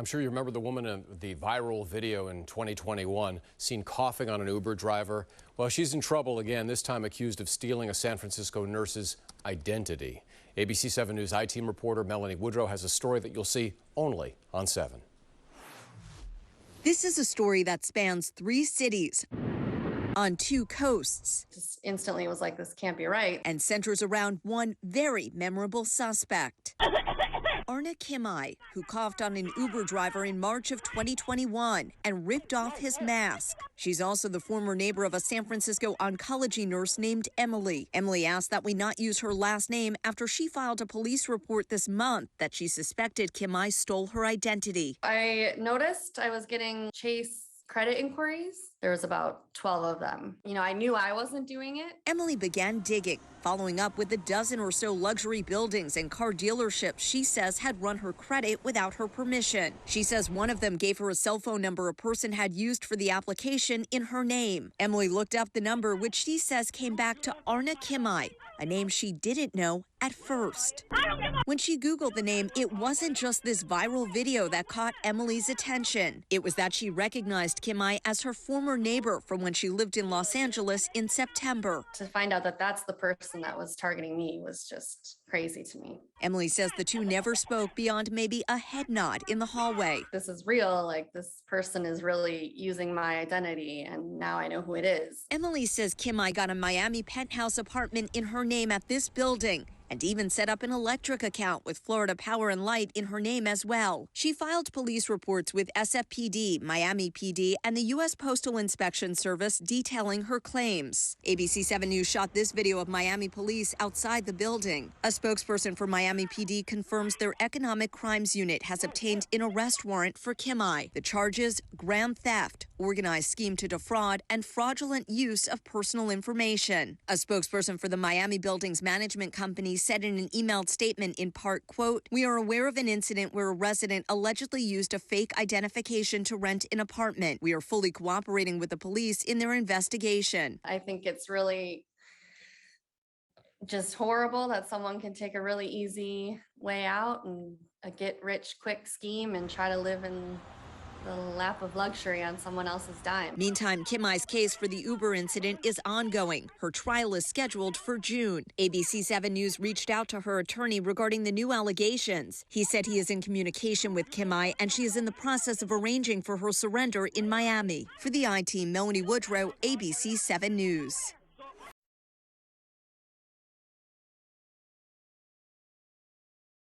I'm sure you remember the woman in the viral video in 2021 seen coughing on an Uber driver. Well, she's in trouble again, this time accused of stealing a San Francisco nurse's identity. ABC 7 News I-Team reporter Melanie Woodrow has a story that you'll see only on 7. This is a story that spans 3 cities on 2 coasts. Just instantly was like, this can't be right. And centers around one very memorable suspect. Arna Kimai, who coughed on an Uber driver in March of 2021 and ripped off his mask. She's also the former neighbor of a San Francisco oncology nurse named Emily. Emily asked that we not use her last name after she filed a police report this month that she suspected Kimai stole her identity. I noticed I was getting Chase credit inquiries. There was about 12 of them. I knew I wasn't doing it. Emily began digging, following up with a dozen or so luxury buildings and car dealerships she says had run her credit without her permission. She says one of them gave her a cell phone number a person had used for the application in her name. Emily looked up the number, which she says came back to Arna Kimai, a name she didn't know at first. When she Googled the name, it wasn't just this viral video that caught Emily's attention. It was that she recognized Kimai as her former neighbor from when she lived in Los Angeles in September. To find out that that's the person that was targeting me was just crazy to me. Emily says the two never spoke beyond maybe a head nod in the hallway. This is real, like this person is really using my identity and now I know who it is. Emily says Kimai got a Miami penthouse apartment in her name at this building and even set up an electric account with Florida Power and Light in her name as well. She filed police reports with SFPD, Miami PD, and the U.S. Postal Inspection Service detailing her claims. ABC 7 News shot this video of Miami police outside the building. A spokesperson for Miami PD confirms their economic crimes unit has obtained an arrest warrant for Kimai. The charges: grand theft, organized scheme to defraud, and fraudulent use of personal information. A spokesperson for the Miami Buildings Management Company said in an emailed statement in part, quote, "We are aware of an incident where a resident allegedly used a fake identification to rent an apartment. We are fully cooperating with the police in their investigation." I think it's really just horrible that someone can take a really easy way out and a get-rich-quick scheme and try to live in the lap of luxury on someone else's dime. Meantime, Kimai's case for the Uber incident is ongoing. Her trial is scheduled for June. ABC 7 News reached out to her attorney regarding the new allegations. He said he is in communication with Kimai and she is in the process of arranging for her surrender in Miami. For the I-Team, Melanie Woodrow, ABC 7 News.